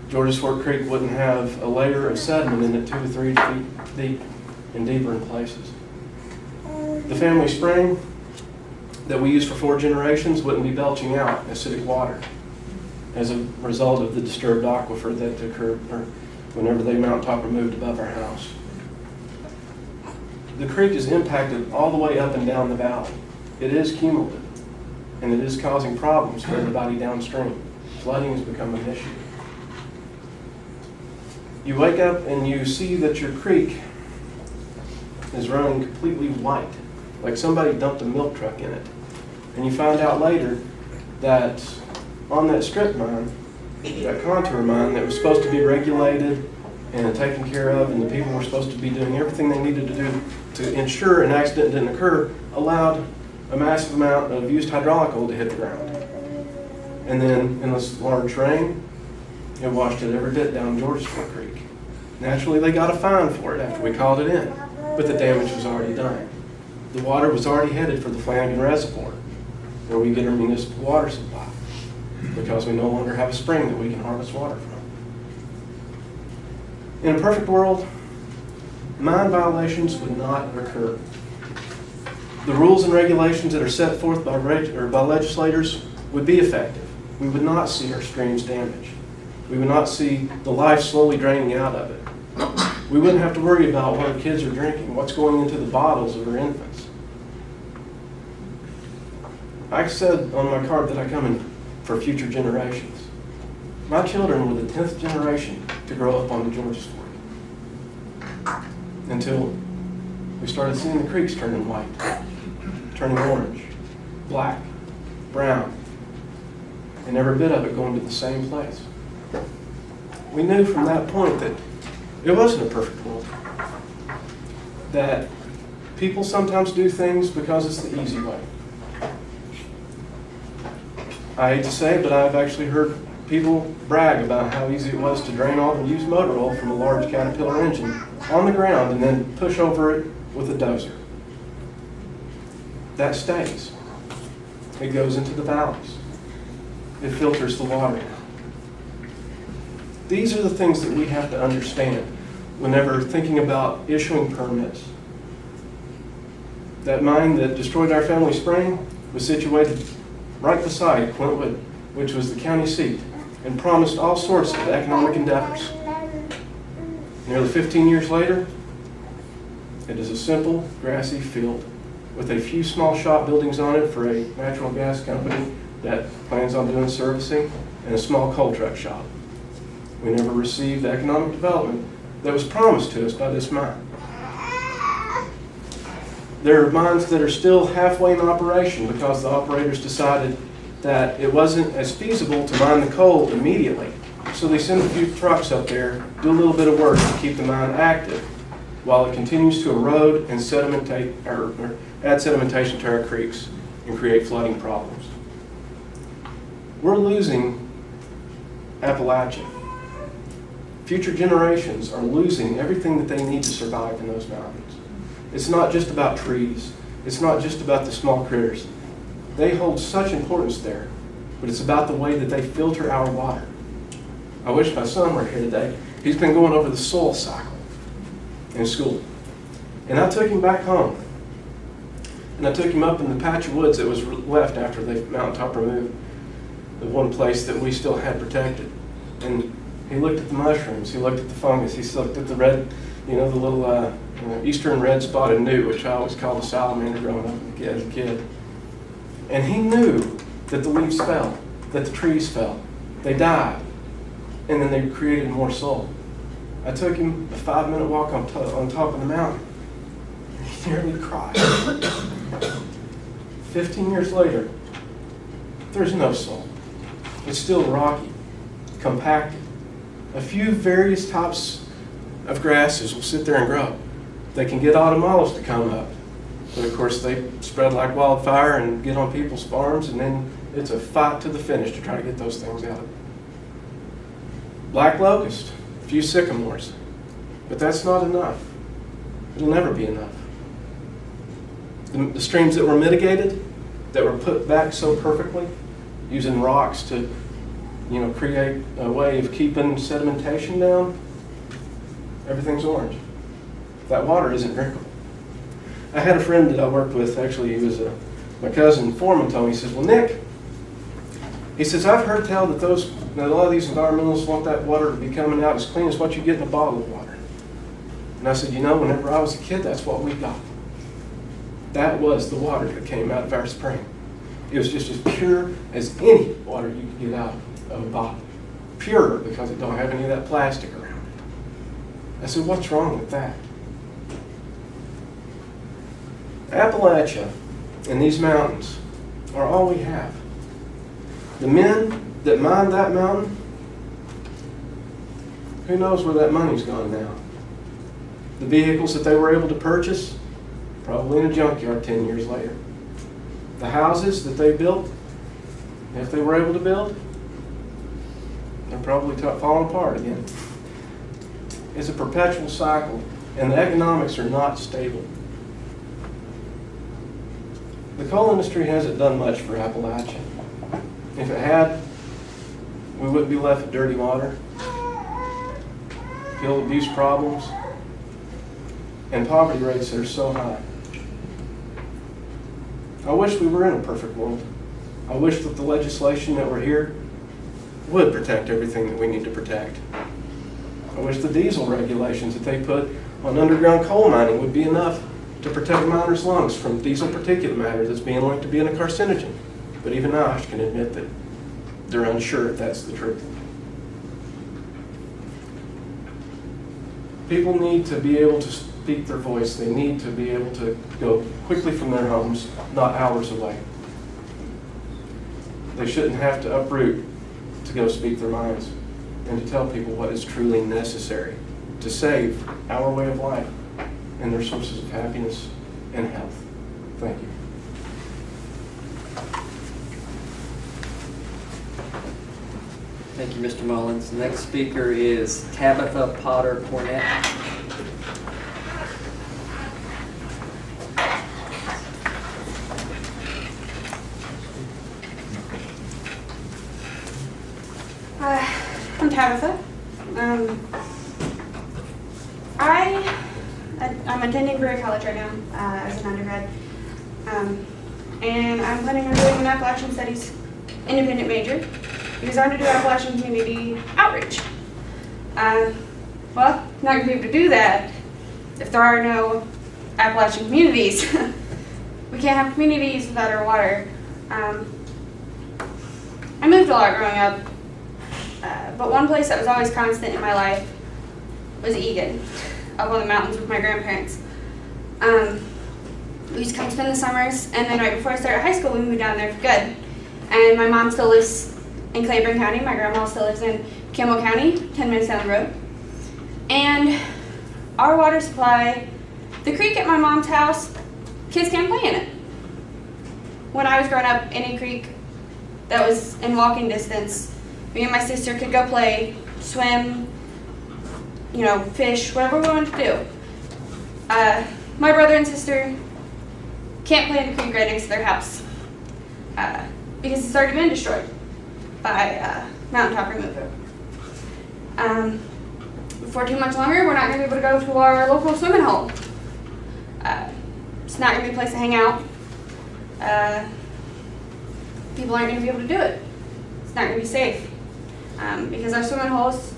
George's Fork Creek wouldn't have a layer of sediment in it 2 to 3 feet deep and deeper in places. The family spring that we use for 4 generations wouldn't be belching out acidic water as a result of the disturbed aquifer that occurred whenever the mountaintop moved above our house. The creek is impacted all the way up and down the valley. It is cumulative, and it is causing problems for everybody downstream. Flooding has become an issue. You wake up and you see that your creek is running completely white, like somebody dumped a milk truck in it. And you find out later that on that strip mine, that contour mine that was supposed to be regulated and taken care of, and the people were supposed to be doing everything they needed to do to ensure an accident didn't occur, allowed a massive amount of used hydraulic oil to hit the ground. And then in this large rain, it washed it every bit down George's Fork Creek. Naturally, they got a fine for it after we called it in, but the damage was already done. The water was already headed for the Flanagan Reservoir, where we get our municipal water supply, because we no longer have a spring that we can harvest water from. In a perfect world, mine violations would not occur. The rules and regulations that are set forth by legislators would be effective. We would not see our streams damaged. We would not see the life slowly draining out of it. We wouldn't have to worry about what our kids are drinking, what's going into the bottles of our infants. I said on my card that I come in for future generations. My children were the 10th generation to grow up on the George's Fork, until we started seeing the creeks turning white, turning orange, black, brown, and every bit of it going to the same place. We knew from that point that it wasn't a perfect world, that people sometimes do things because it's the easy way. I hate to say it, but I've actually heard people brag about how easy it was to drain all the used motor oil from a large Caterpillar engine on the ground and then push over it with a dozer. That stays. It goes into the valleys. It filters the water. These are the things that we have to understand whenever thinking about issuing permits. That mine that destroyed our family spring was situated right beside Quintwood, which was the county seat, and promised all sorts of economic endeavors. Nearly 15 years later, it is a simple, grassy field with a few small shop buildings on it for a natural gas company that plans on doing servicing, and a small coal truck shop. We never received the economic development that was promised to us by this mine. There are mines that are still halfway in operation because the operators decided that it wasn't as feasible to mine the coal immediately. So they send a few trucks up there, do a little bit of work to keep the mine active while it continues to erode and sedimentate, or add sedimentation to our creeks and create flooding problems. We're losing Appalachia. Future generations are losing everything that they need to survive in those mountains. It's not just about trees. It's not just about the small critters. They hold such importance there, but it's about the way that they filter our water. I wish my son were here today. He's been going over the soil cycle in school. And I took him back home. And I took him up in the patch of woods that was left after the mountaintop removed, the one place that we still had protected. And he looked at the mushrooms, he looked at the fungus, he looked at the red, the little eastern red spotted newt, which I always called a salamander growing up as a kid. And he knew that the leaves fell, that the trees fell. They died, and then they created more soil. I took him a 5-minute walk on top of the mountain. He nearly cried. 15 years later, there's no soil. It's still rocky, compacted. A few various types of grasses will sit there and grow. They can get autumn olives to come up. But of course they spread like wildfire and get on people's farms, and then it's a fight to the finish to try to get those things out. Black locust, a few sycamores. But that's not enough. It'll never be enough. The streams that were mitigated, that were put back so perfectly, using rocks to create a way of keeping sedimentation down, everything's orange. That water isn't drinkable. I had a friend that I worked with, actually he was my cousin Foreman told me, he says, well Nick, he says, I've heard tell that a lot of these environmentalists want that water to be coming out as clean as what you get in a bottle of water. And I said, whenever I was a kid, that's what we got. That was the water that came out of our spring. It was just as pure as any water you could get out of a bottle. Purer because it don't have any of that plastic around it. I said, what's wrong with that? Appalachia and these mountains are all we have. The men that mined that mountain, who knows where that money's gone now? The vehicles that they were able to purchase, probably in a junkyard 10 years later. The houses that they built, if they were able to build, they're probably falling apart again. It's a perpetual cycle, and the economics are not stable. The coal industry hasn't done much for Appalachia. If it had, we wouldn't be left with dirty water, fuel abuse problems, and poverty rates that are so high. I wish we were in a perfect world. I wish that the legislation that we're here would protect everything that we need to protect. I wish the diesel regulations that they put on underground coal mining would be enough to protect miners' lungs from diesel particulate matter that's being linked to being a carcinogen. But even I can admit that they're unsure if that's the truth. People need to be able to speak their voice. They need to be able to go quickly from their homes, not hours away. They shouldn't have to uproot to go speak their minds and to tell people what is truly necessary to save our way of life and their sources of happiness and health. Thank you. you, Mr. Mullins. The next speaker is Tabitha Potter Cornett. I'm Tabitha. I'm attending Brewer College right now as an undergrad, and I'm planning on doing an Appalachian Studies independent major because I want to do Appalachian community outreach. Well, not going to be able to do that if there are no Appalachian communities. We can't have communities without our water. I moved a lot growing up. But one place that was always constant in my life was Egan, up on the mountains with my grandparents. We used to come spend the summers, and then right before I started high school, we moved down there for good. And my mom still lives in Claiborne County. My grandma still lives in Campbell County, 10 minutes down the road. And our water supply, the creek at my mom's house, kids can't play in it. When I was growing up, any creek that was in walking distance, me and my sister could go play, swim, fish, whatever we wanted to do. My brother and sister can't play in the creek right next to their house because it's already been destroyed by mountaintop removal. For too much longer, we're not going to be able to go to our local swimming hole. It's not going to be a place to hang out. People aren't going to be able to do it. It's not going to be safe. Because our swimming hole is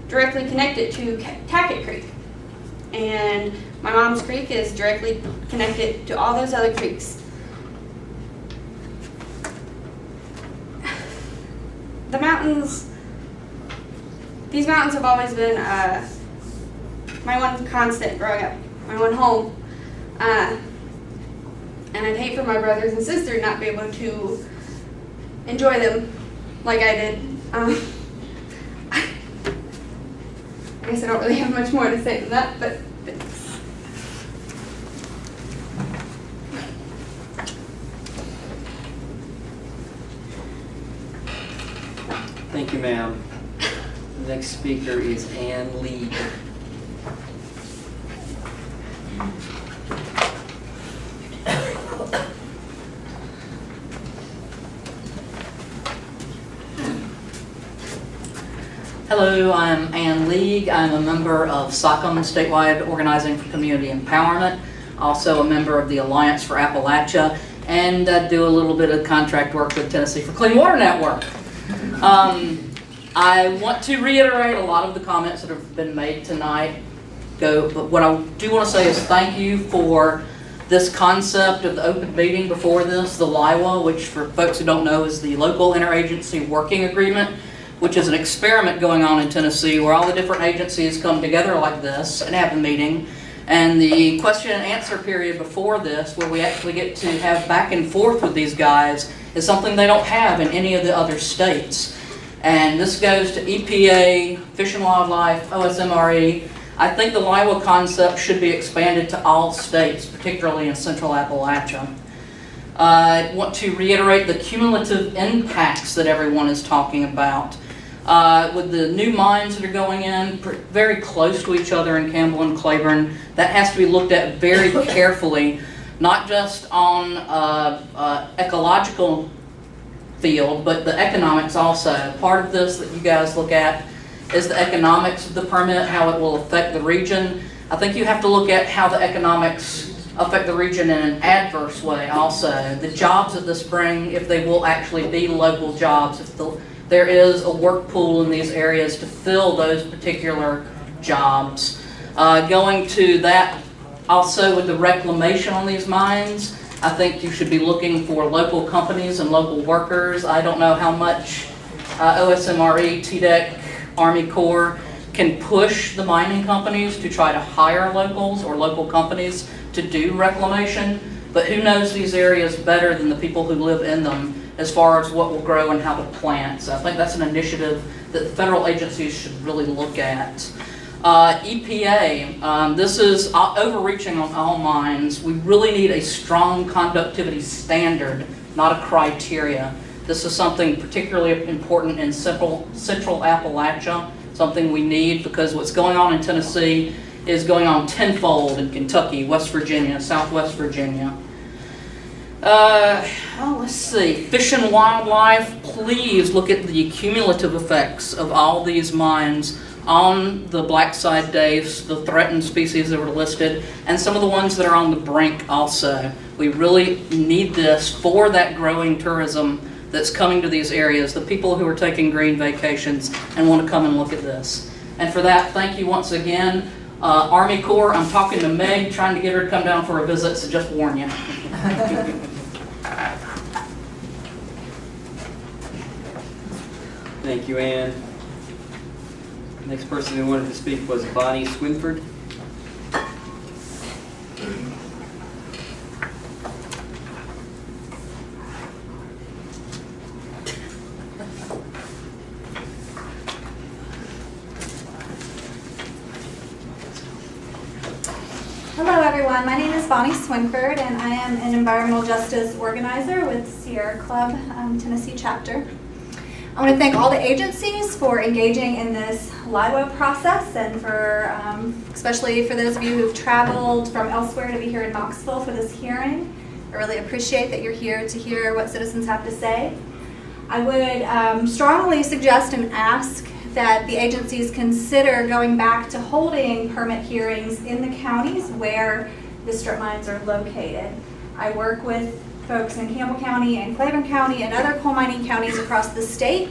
directly connected to Tackett Creek. And my mom's creek is directly connected to all those other creeks. The mountains, these mountains have always been my one constant growing up, my one home. And I'd hate for my brothers and sisters not be able to enjoy them like I did. I guess I don't really have much more to say than that, but thanks. Thank you, ma'am. The next speaker is Ann Lee. Hello, I'm Ann League. I'm a member of SOCM, Statewide Organizing for Community Empowerment, also a member of the Alliance for Appalachia, and do a little bit of contract work with Tennessee for Clean Water Network. I want to reiterate a lot of the comments that have been made tonight, but what I do want to say is thank you for this concept of the open meeting before this, the LIWA, which for folks who don't know is the Local Interagency Working Agreement, which is an experiment going on in Tennessee where all the different agencies come together like this and have a meeting. And the question and answer period before this, where we actually get to have back and forth with these guys, is something they don't have in any of the other states. And this goes to EPA, Fish and Wildlife, OSMRE. I think the LIWA concept should be expanded to all states, particularly in Central Appalachia. I want to reiterate the cumulative impacts that everyone is talking about. With the new mines that are going in very close to each other in Campbell and Claiborne, that has to be looked at very carefully, not just on ecological field, but the economics also. Part of this that you guys look at is the economics of the permit, how it will affect the region. I think you have to look at how the economics affect the region in an adverse way also. The jobs that this bring, if they will actually be local jobs, if there is a work pool in these areas to fill those particular jobs. Going to that also with the reclamation on these mines, I think you should be looking for local companies and local workers. I don't know how much OSMRE, TDEC, Army Corps can push the mining companies to try to hire locals or local companies to do reclamation, but who knows these areas better than the people who live in them as far as what will grow and how to plant. So I think that's an initiative that the federal agencies should really look at. EPA, this is overreaching on all mines. We really need a strong conductivity standard, not a criteria. This is something particularly important in central Appalachia, something we need because what's going on in Tennessee is going on tenfold in Kentucky, West Virginia, Southwest Virginia. Well, let's see. Fish and wildlife, please look at the cumulative effects of all these mines on the black-side dace, the threatened species that were listed, and some of the ones that are on the brink also. We really need this for that growing tourism that's coming to these areas, the people who are taking green vacations and want to come and look at this. And for that, thank you once again. Army Corps, I'm talking to Meg, trying to get her to come down for a visit, so just warn you. Thank you, Ann. Next person who wanted to speak was Bonnie Swinford. Hello everyone, my name is Bonnie Swinford and I am an environmental justice organizer with Sierra Club Tennessee chapter. I want to thank all the agencies for engaging in this LIWA process and for, especially for those of you who've traveled from elsewhere to be here in Knoxville for this hearing. I really appreciate that you're here to hear what citizens have to say. I would strongly suggest and ask that the agencies consider going back to holding permit hearings in the counties where the strip mines are located. I work with folks in Campbell County and Claiborne County and other coal mining counties across the state.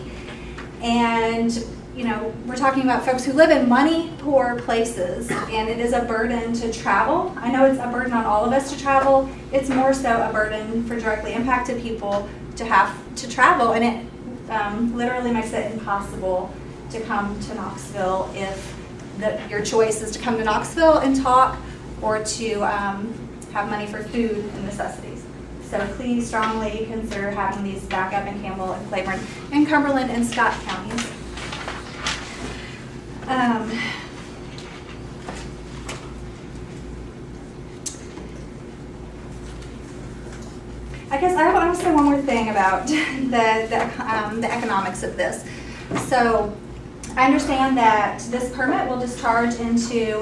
And, you know, we're talking about folks who live in money poor places, and it is a burden to travel. I know it's a burden on all of us to travel. It's more so a burden for directly impacted people to have to travel, and it literally makes it impossible to come to Knoxville if your choice is to come to Knoxville and talk or to have money for food and necessities. So please strongly consider having these back up in Campbell and Claiborne and Cumberland and Scott counties. I guess I want to say one more thing about the economics of this. So I understand that this permit will discharge into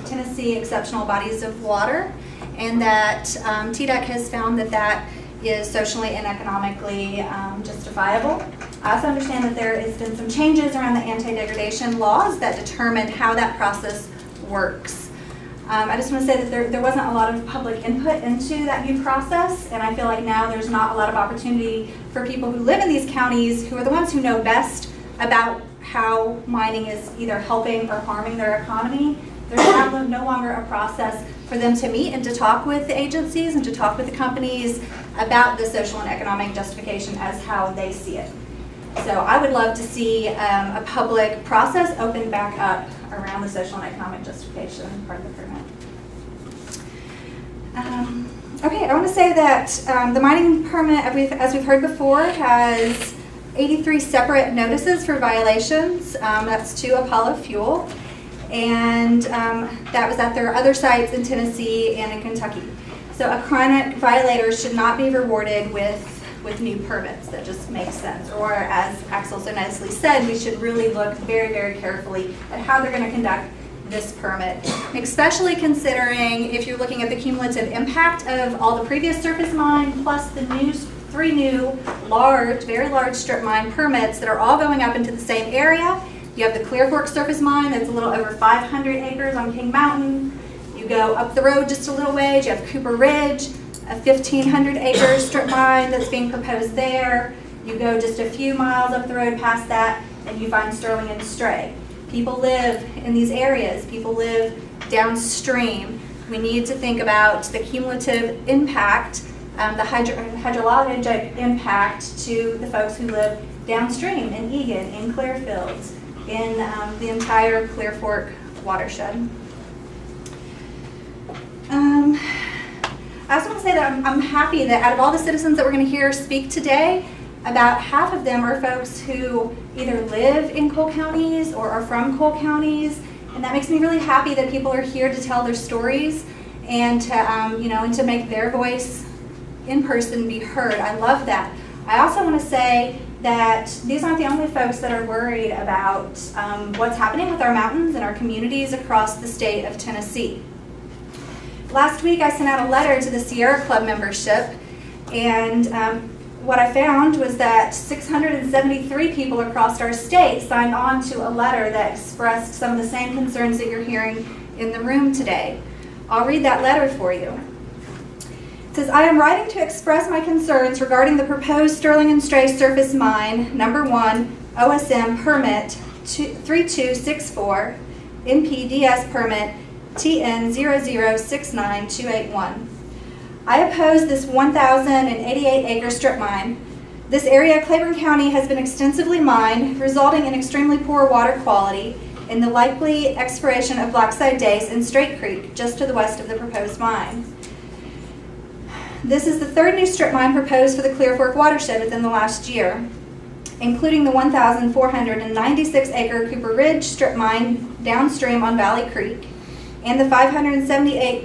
Tennessee exceptional bodies of water, and that TDEC has found that that is socially and economically justifiable. I also understand that there has been some changes around the anti-degradation laws that determine how that process works. I just want to say that there wasn't a lot of public input into that new process, and I feel like now there's not a lot of opportunity for people who live in these counties, who are the ones who know best about how mining is either helping or harming their economy. There's now no longer a process for them to meet and to talk with the agencies and to talk with the companies about the social and economic justification as how they see it. So I would love to see a public process open back up around the social and economic justification part of the permit. Okay, I want to say that the mining permit, as we've heard before, has 83 separate notices for violations. That's to Apollo Fuel. And that was at their other sites in Tennessee and in Kentucky. So a chronic violator should not be rewarded with new permits. That just makes sense. Or as Axel so nicely said, we should really look very, very carefully at how they're going to conduct this permit, especially considering if you're looking at the cumulative impact of all the previous surface mine plus the three new large, very large strip mine permits that are all going up into the same area. You have the Clear Fork surface mine that's a little over 500 acres on King Mountain. You go up the road just a little ways, you have Cooper Ridge, a 1,500 acre strip mine that's being proposed there. You go just a few miles up the road past that and you find Sterling and Stray. People live in these areas, people live downstream. We need to think about the cumulative impact, the hydrologic impact to the folks who live downstream in Egan, in Clearfields, in the entire Clear Fork watershed. I also want to say that I'm happy that out of all the citizens that we're going to hear speak today, about half of them are folks who either live in coal counties or are from coal counties, and that makes me really happy that people are here to tell their stories and to and to make their voice in person be heard. I love that. I also want to say that these aren't the only folks that are worried about what's happening with our mountains and our communities across the state of Tennessee. Last week I sent out a letter to the Sierra Club membership, and what I found was that 673 people across our state signed on to a letter that expressed some of the same concerns that you're hearing in the room today. I'll read that letter for you. It says, I am writing to express my concerns regarding the proposed Sterling and Stray surface mine, number 1, OSM permit 3264, NPDS permit TN0069281. I oppose this 1,088 acre strip mine. This area of Claiborne County has been extensively mined, resulting in extremely poor water quality and the likely expiration of Blackside Dace and Straight Creek, just to the west of the proposed mine. This is the third new strip mine proposed for the Clear Fork watershed within the last year, including the 1,496 acre Cooper Ridge strip mine downstream on Valley Creek, and the 578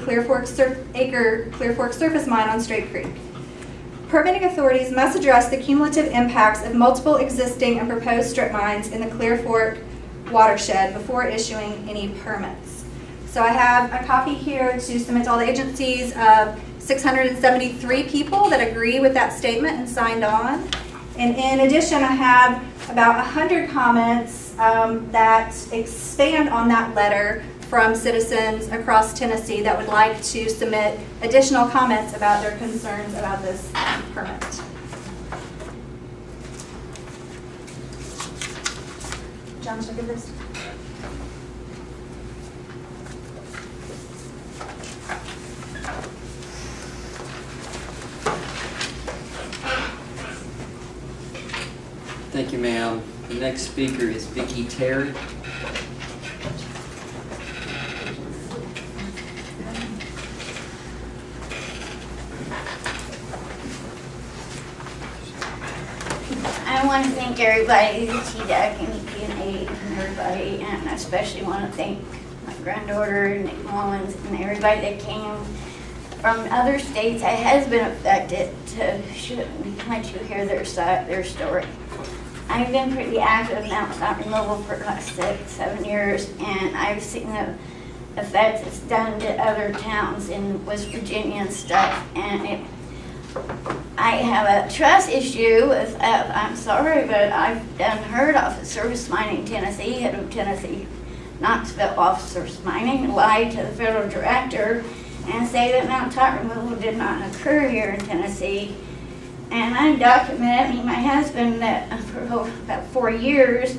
acre Clear Fork surface mine on Straight Creek. Permitting authorities must address the cumulative impacts of multiple existing and proposed strip mines in the Clear Fork watershed before issuing any permits. So I have a copy here to submit to all the agencies of 673 people that agree with that statement and signed on. And in addition, I have about 100 comments that expand on that letter from citizens across Tennessee that would like to submit additional comments about their concerns about this permit. John, should I give this? Thank you, ma'am. The next speaker is Vicki Terry. I want to thank everybody, the TDEC and EPNA and everybody, and I especially want to thank my granddaughter, Nick Mullins, and everybody that came from other states that has been affected to let you hear their side, their story. I've been pretty active in Mount Stop Removal for the last 6-7 years, and I've seen the effects it's done to other towns in West Virginia and stuff, and I have a trust issue with, I'm sorry, but I've heard off of Service Mining Tennessee, head of Tennessee Knoxville Officers Mining, lied to the federal director and say that mountaintop removal did not occur here in Tennessee. And I documented, me and my husband, that for about 4 years,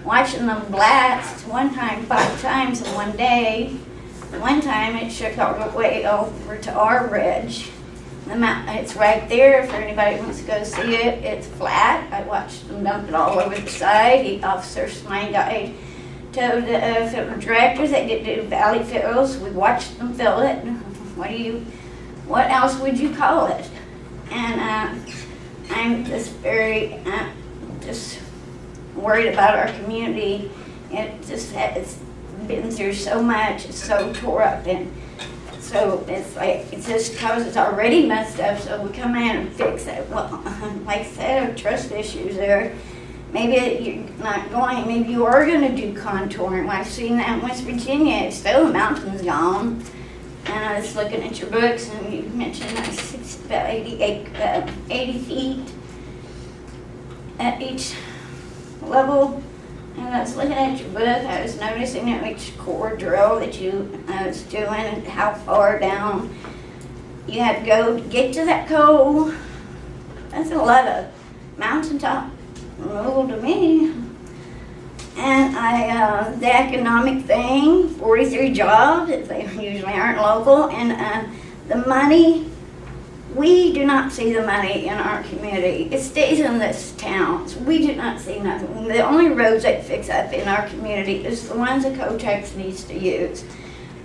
watching them blast, one time 5 times in one day. One time it shook all the way over to our ridge. The mountain, it's right there if anybody wants to go see it. It's flat. I watched them dump it all over the side. The officers, my guy, told the federal directors they did do valley fills. We watched them fill it. What else would you call it? And I'm just very, just worried about our community. It's been through so much. It's so tore up, and so it's like, it's just because it's already messed up, so we come in and fix it. Well, like I said, trust issues there. Maybe you're not going, maybe you are going to do contouring. Well, I've seen that in West Virginia. It's still the mountains gone. And I was looking at your books, and you mentioned about 80 feet at each level. And I was looking at your book, I was noticing at each core drill that you was doing and how far down you had to go to get to that coal. That's a lot of mountaintop removal to me. And the economic thing, 43 jobs, they usually aren't local, and the money, we do not see the money in our community. It stays in this town. So we do not see nothing. The only roads they fix up in our community is the ones that Kotex needs to use.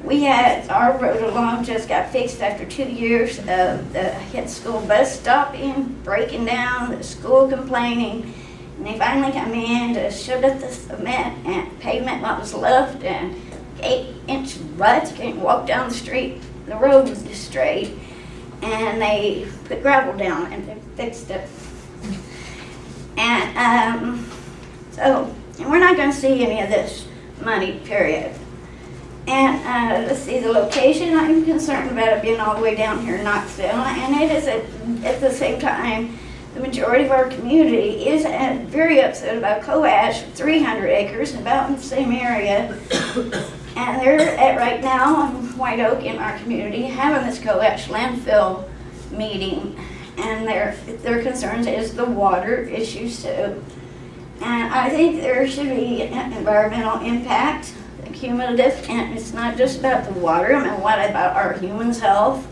We had, our road along just got fixed after 2 years of the hit school bus stopping, breaking down, the school complaining. And they finally come in to shut up the cement and pavement what was left, and 8-inch ruts, you can't walk down the street, the road was just straight. And they put gravel down and they fixed it. And and we're not gonna see any of this money, period. And let's see, the location, I'm concerned about it being all the way down here in Knoxville. And it is at the same time, the majority of our community is very upset about coal ash, 300 acres, about in the same area. And they're at right now on White Oak in our community having this coal ash landfill meeting. And their concerns is the water issues too. And I think there should be an environmental impact, cumulative, and it's not just about the water. I mean, what about our humans' health?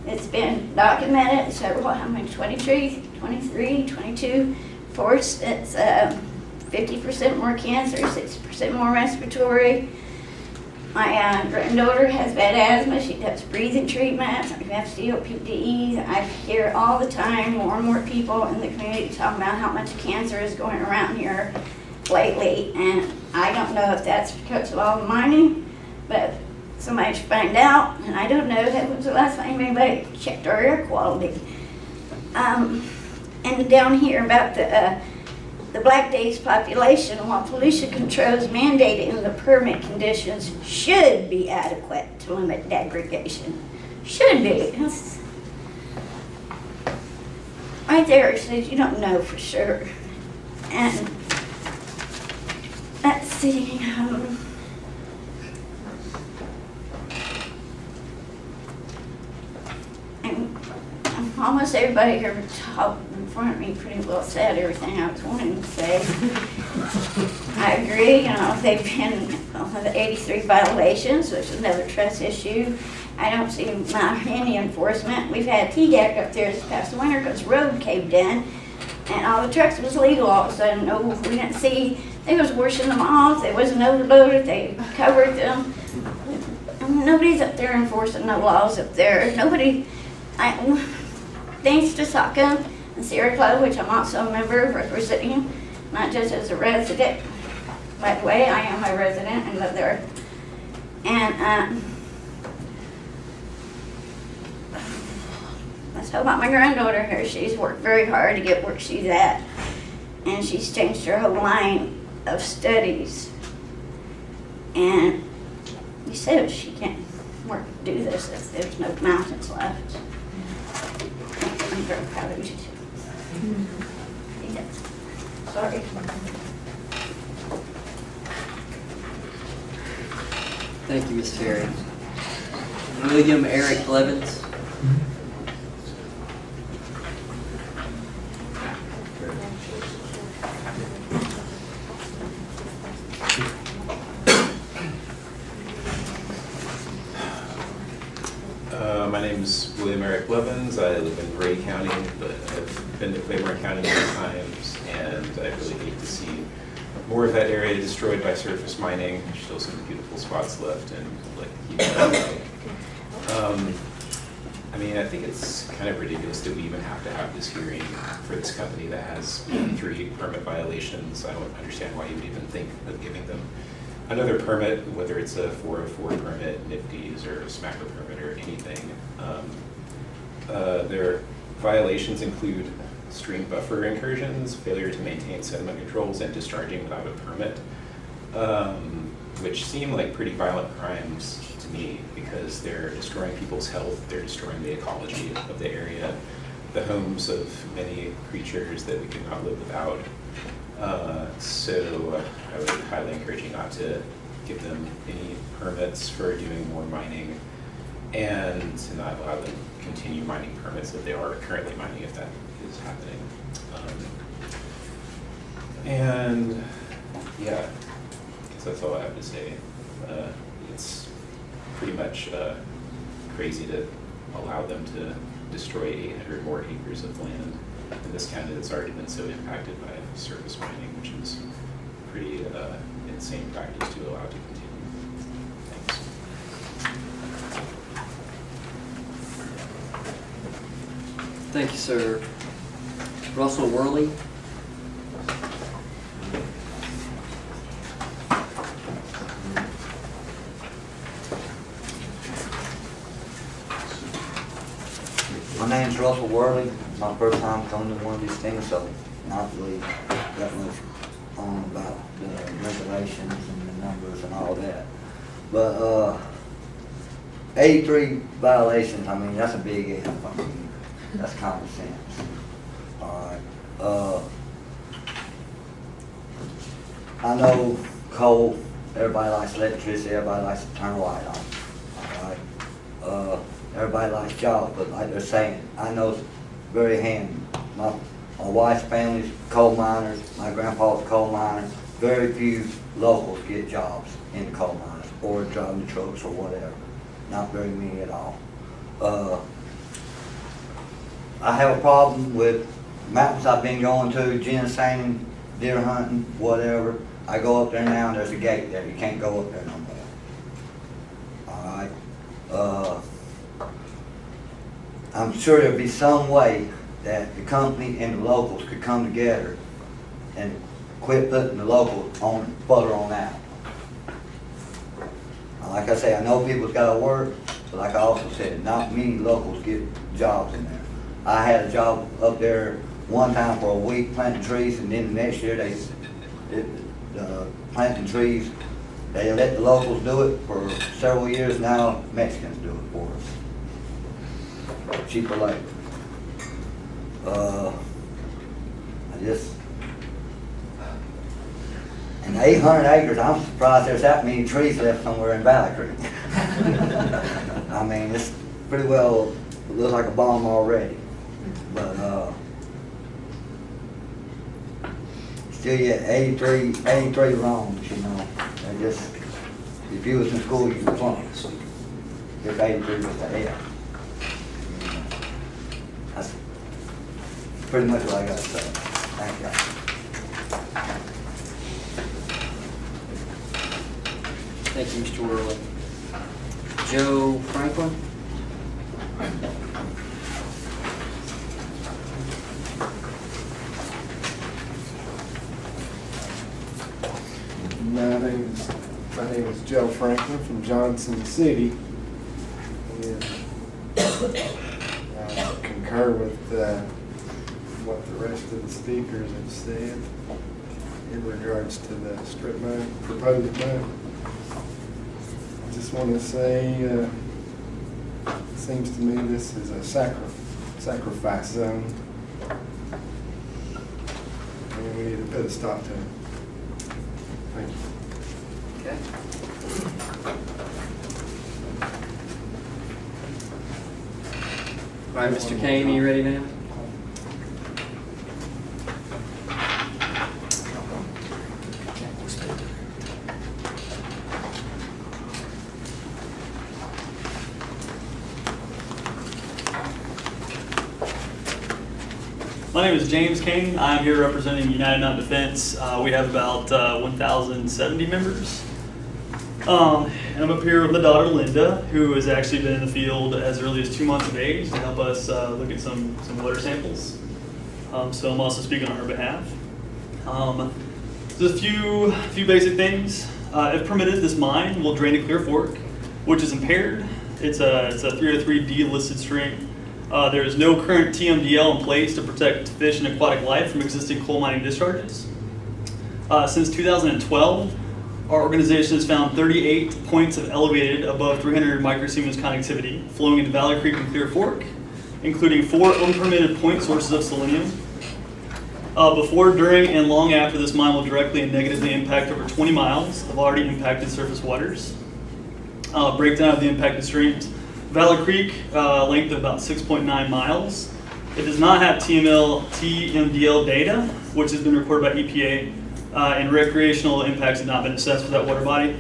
It's been documented several, how many, 23, 22 reports. It's 50% more cancer, 60% more respiratory. My granddaughter has bad asthma. She does breathing treatments. We have COPD. I hear all the time more and more people in the community talking about how much cancer is going around here lately. And I don't know if that's because of all the mining, but somebody should find out. And I don't know that was the last time anybody checked our air quality. And down here about the Black Days population, while pollution controls mandated in the permit conditions should be adequate to limit degradation. Should be. It's right there it says you don't know for sure. And let's see. And almost everybody here talked in front of me pretty well said everything I was wanting to say. I agree, you know, they've been the 83 violations, which is another trust issue. I don't see any enforcement. We've had TDEC up there this past winter because the road caved in and all the trucks was legal all of a sudden. No, we didn't see, they was washing them off, they wasn't overloaded, they covered them. Nobody's up there enforcing no laws up there. Nobody, thanks to SOCM and Sierra Club, which I'm also a member of, representing, not just as a resident. By the way, I am a resident and live there. And let's talk about my granddaughter here. She's worked very hard to get where she's at. And she's changed her whole line of studies. And you said she can't do this if there's no mountains left. I'm very proud of you too. Yeah. Sorry. Thank you, Ms. Terry. William Eric Blevins. My name's William Eric Blevins. I live in Gray County, but I've been to Claiborne County many times, and I really hate to see more of that area destroyed by surface mining. There's still some beautiful spots left, and I'd like to keep that. I mean, I think it's kind of ridiculous that we even have to have this hearing for this company that has 3 permit violations. I don't understand why you would even think of giving them another permit, whether it's a 404 permit, NIFTYs, or a SMACR permit, or anything. Their violations include stream buffer incursions, failure to maintain sediment controls, and discharging without a permit, which seem like pretty violent crimes to me because they're destroying people's health, they're destroying the ecology of the area, the homes of many creatures that we could not live without. So I would highly encourage you not to give them any permits for doing more mining and to not allow them to continue mining permits that they are currently mining if that is happening. And yeah, so that's all I have to say. It's pretty much crazy to allow them to destroy 800 more acres of land in this county that's already been so impacted by surface mining, which is pretty insane practice to allow to continue. Thanks. Thank you, sir. Russell Worley. My name's Russell Worley. It's my first time coming to one of these things, so not really that much on about the regulations and the numbers and all that. But 83 violations, I mean, that's a big if. I mean, that's common sense. All right. I know coal, everybody likes electricity, everybody likes to turn a light on. All right. Everybody likes jobs, but like they're saying, I know it's very handy. My wife's family's coal miners, my grandpa's coal miners. Very few locals get jobs in the coal miners or driving trucks or whatever. Not very many at all. I have a problem with mountains I've been going to, ginseng, deer hunting, whatever. I go up there now and there's a gate there. You can't go up there no more. All right. I'm sure there'll be some way that the company and the locals could come together and quit putting the locals on further on out. Like I say, I know people's got to work, but like I also said, not many locals get jobs in there. I had a job up there one time for a week planting trees, and then the next year planting trees, they let the locals do it for several years. Now Mexicans do it for us. Cheaper labor. And 800 acres, I'm surprised there's that many trees left somewhere in Valley Creek. I mean, it's pretty well, it looks like a bomb already. But still yet 83 wrongs, you know. They just, if you was in school, you could flunk. If 83 was the F. That's pretty much what I got to say. Thank you. Thank you, Mr. Worley. Joe Franklin? My name is Joe Franklin from Johnson City. And I concur with what the rest of the speakers have said in regards to the strip mine, proposed mine. I just want to say, it seems to me this is a sacrifice zone. And we need to put a stop to it. Thank you. Okay. All right, Mr. Kane, are you ready now? My name is James King. I'm here representing United Mountain Defense. We have about 1,070 members. And I'm up here with my daughter Linda, who has actually been in the field as early as 2 months of age to help us look at some water samples. So I'm also speaking on her behalf. Just a few basic things. If permitted, this mine will drain a Clear Fork, which is impaired. It's a 303D listed stream. There is no current TMDL in place to protect fish and aquatic life from existing coal mining discharges. Since 2012, our organization has found 38 points of elevated above 300 microsiemens connectivity flowing into Valley Creek and Clear Fork, including 4 unpermitted point sources of selenium. Before, during, and long after, this mine will directly and negatively impact over 20 miles of already impacted surface waters. Breakdown of the impacted streams. Valley Creek, length of about 6.9 miles. It does not have TMDL data, which has been reported by EPA, and recreational impacts have not been assessed for that water body.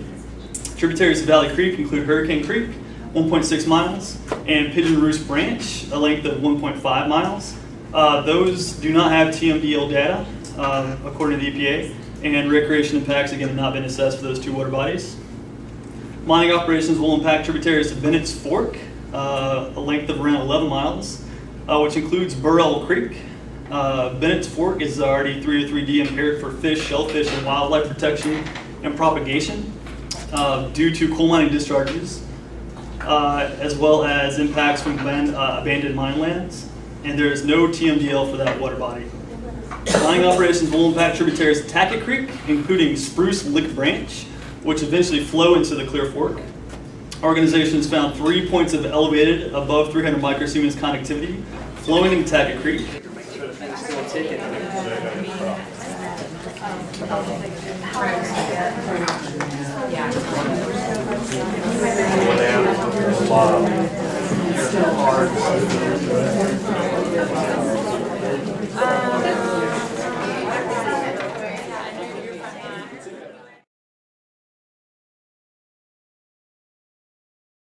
Tributaries of Valley Creek include Hurricane Creek, 1.6 miles, and Pigeon Roost Branch, a length of 1.5 miles. Those do not have TMDL data, according to the EPA, and recreation impacts, again, have not been assessed for those 2 water bodies. Mining operations will impact tributaries to Bennett's Fork, a length of around 11 miles, which includes Burrell Creek. Bennett's Fork is already 303D impaired for fish, shellfish, and wildlife protection and propagation due to coal mining discharges, as well as impacts from abandoned mine lands. And there is no TMDL for that water body. Mining operations will impact tributaries of Tackett Creek, including Spruce Lick Branch, which eventually flow into the Clear Fork. Organizations found 3 points of elevated above 300 microsiemens conductivity flowing into Tackett Creek.